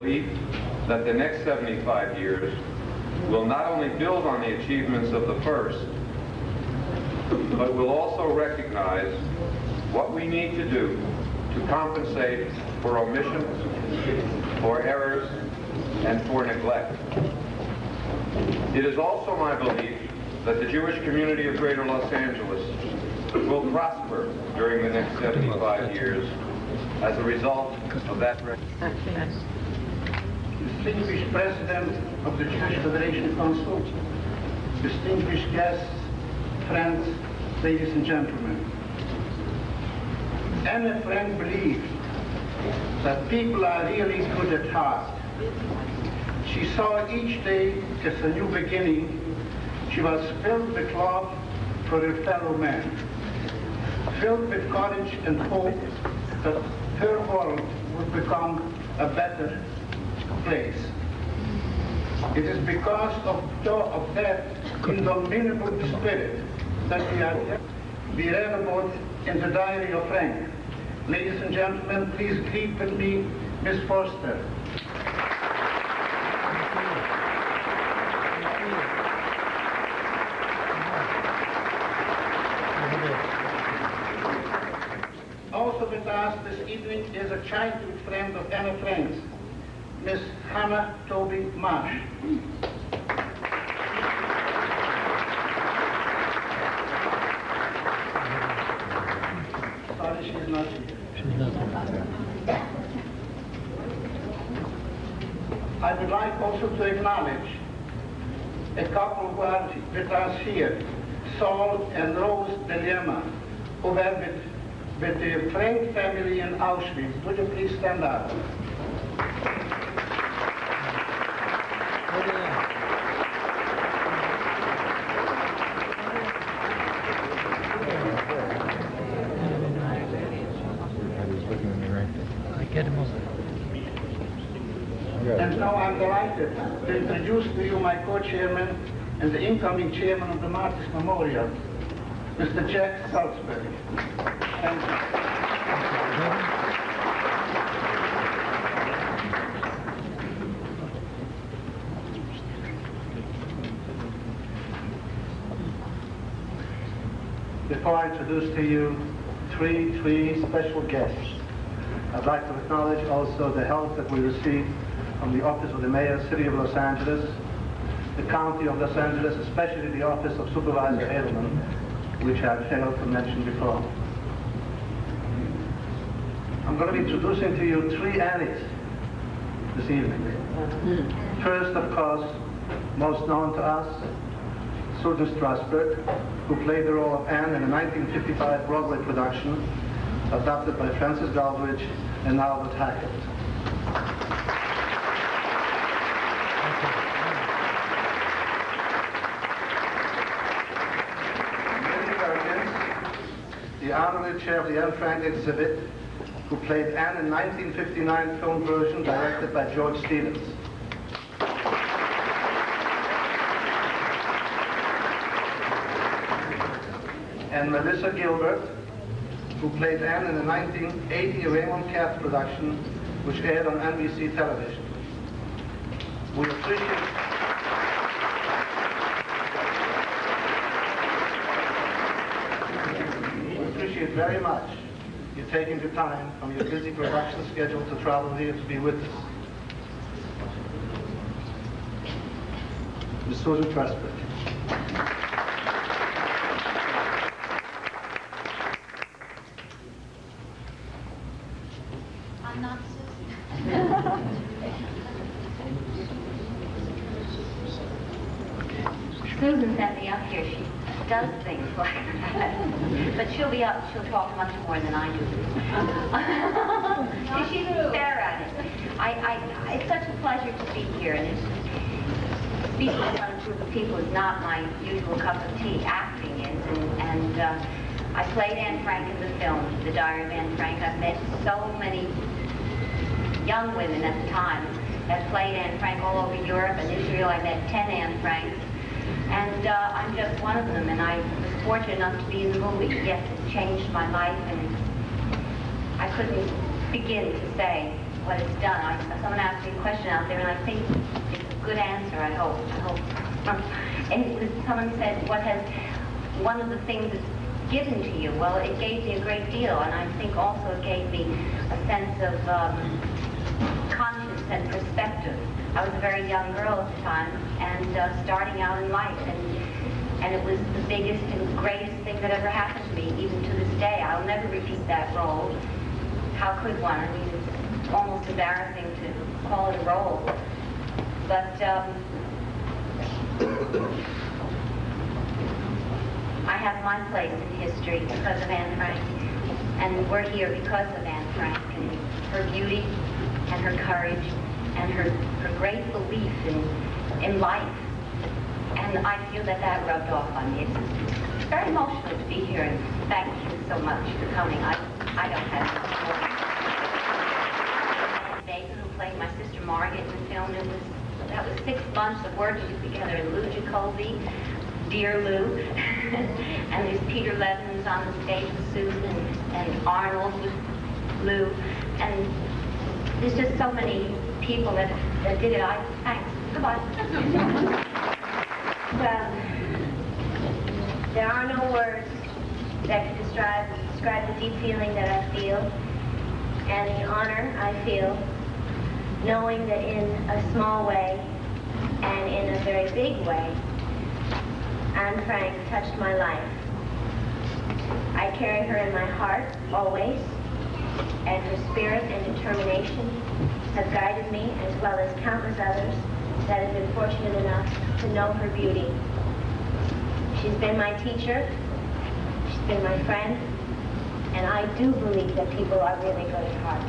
that the next 75 years will not only build on the achievements of the first, but will also recognize what we need to do to compensate for omissions, for errors, and for neglect. It is also my belief that the Jewish community of Greater Los Angeles will prosper during the next 75 years as a result of that recognition. Distinguished President of the Jewish Federation Council, distinguished guests, friends, ladies and gentlemen. Anne Frank believed that people are really good at heart. She saw each day as a new beginning. She was filled with love for her fellow man, filled with courage and hope that her world would become a better place. It is because of that indomitable spirit that we read about in the diary of Frank. Ladies and gentlemen, please greet with me Miss Foster. Also with us this evening is a childhood friend of Anne Frank's, Miss Hannah Toby Marsh. Sorry, she's not here. I would like also to acknowledge a couple who are with us here, Saul and Rose Deliema, who were with the Frank family in Auschwitz. Would you please stand up? And now I'm delighted to introduce to you my co-chairman and the incoming chairman of the Martyrs Memorial, Mr. Jack Salisbury. Thank you. Before I introduce to you three special guests, I'd like to acknowledge also the help that we received from the Office of the Mayor, City of Los Angeles, the County of Los Angeles, especially the Office of Supervisor Edelman, which I failed to mention before. I'm going to be introducing to you three Annies this evening. First, of course, most known to us, Susan Strasberg, who played the role of Anne in a 1955 Broadway production adapted by Francis Galbraith and Albert Hackett. Many Americans, the honorary chair of the Anne Frank exhibit, who played Anne in 1959 film version directed by George Stevens. And Melissa Gilbert, who played Anne in the 1980 Raymond Katz production, which aired on NBC television. We appreciate very much you taking the time from your busy production schedule to travel here to be with us. Ms. Susan Strasberg. I'm not Susan. Susan sent me up here. She does things like that. But she'll be up. She'll talk much more than I do. She's fair at it. It's such a pleasure to be here. And speaking in front of a group of people is not my usual cup of tea. Acting is. And I played Anne Frank in the film, The Diary of Anne Frank. I've met so many young women at the time that played Anne Frank all over Europe and Israel. I met 10 Anne Franks, and I'm just one of them, and I was fortunate enough to be in the movie. Yes, it changed my life, and I couldn't begin to say what it's done. Someone asked me a question out there, and I think it's a good answer, I hope. And someone said, what has one of the things that's given to you? Well, it gave me a great deal, and I think also it gave me a sense of conscience and perspective. I was a very young girl at the time, and starting out in life, and it was the biggest and greatest thing that ever happened to me, even to this day. I'll never repeat that role. How could one? I mean, it's almost embarrassing to call it a role. But I have my place in history because of Anne Frank, and we're here because of Anne Frank and her beauty and her courage and her great belief in life. And I feel that rubbed off on me. It's very emotional to be here, and thank you so much for coming. I don't have much more. Baker, who played my sister Margaret in the film, that was 6 months of working together, and Lou Jacoby, dear Lou, and there's Peter Levin's on the stage with Susan, and Arnold with Lou, and there's just so many people that did it. Thanks. Goodbye. Well, there are no words that can describe the deep feeling that I feel and the honor I feel knowing that in a small way and in a very big way, Anne Frank touched my life. I carry her in my heart always, and her spirit and determination have guided me as well as countless others that have been fortunate enough to know her beauty. She's been my teacher, she's been my friend, and I do believe that people are really good at heart.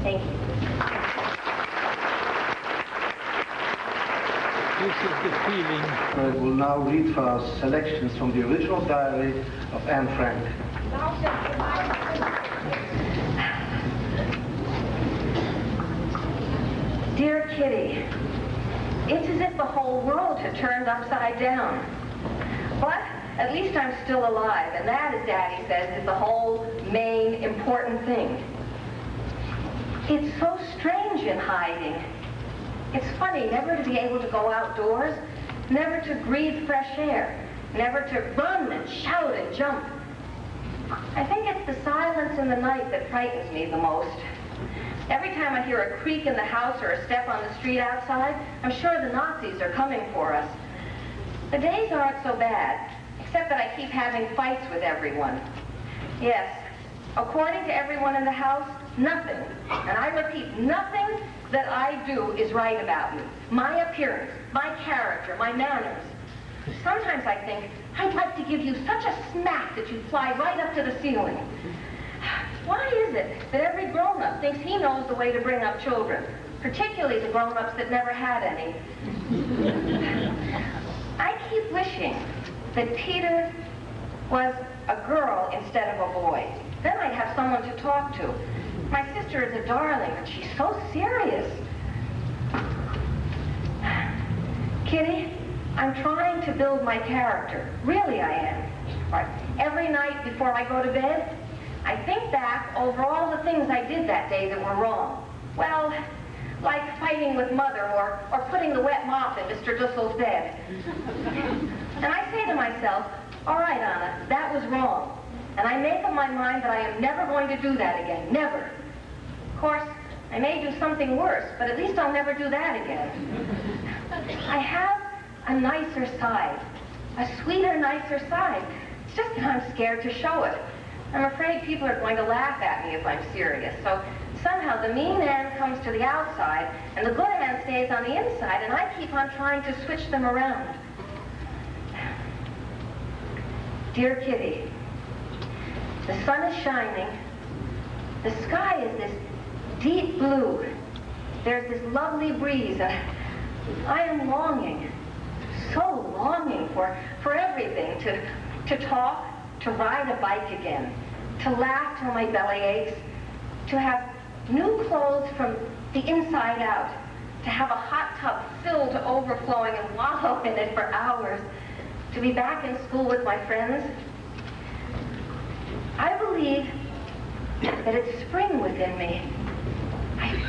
Thank you. This is the feeling. I will now read for us selections from the original diary of Anne Frank. Dear Kitty, it's as if the whole world had turned upside down. But at least I'm still alive, and that, as Daddy says, is the whole main important thing. It's so strange in hiding. It's funny never to be able to go outdoors, never to breathe fresh air, never to run and shout and jump. I think it's the silence in the night that frightens me the most. Every time I hear a creak in the house or a step on the street outside, I'm sure the Nazis are coming for us. The days aren't so bad, except that I keep having fights with everyone. Yes, according to everyone in the house, nothing, and I repeat, nothing that I do is right about me. My appearance, my character, my manners. Sometimes I think, I'd like to give you such a smack that you'd fly right up to the ceiling. Why is it that every grown-up thinks he knows the way to bring up children, particularly the grown-ups that never had any? I keep wishing that Peter was a girl instead of a boy. Then I'd have someone to talk to. My sister is a darling, but she's so serious. Kitty, I'm trying to build my character. Really, I am. Every night before I go to bed, I think back over all the things I did that day that were wrong. Well, like fighting with Mother or putting the wet mop in Mr. Dussel's bed. And I say to myself, all right, Anna, that was wrong. And I make up my mind that I am never going to do that again. Never. Of course, I may do something worse, but at least I'll never do that again. I have a nicer side. A sweeter, nicer side. It's just that I'm scared to show it. I'm afraid people are going to laugh at me if I'm serious. So somehow the mean Anne comes to the outside, and the good Anne stays on the inside, and I keep on trying to switch them around. Dear Kitty, the sun is shining. The sky is this deep blue. There's this lovely breeze, and I am longing, so longing for everything, to talk, to ride a bike again, to laugh till my belly aches, to have new clothes from the inside out, to have a hot tub filled to overflowing and wallow in it for hours, to be back in school with my friends. I believe that it's spring within me. I feel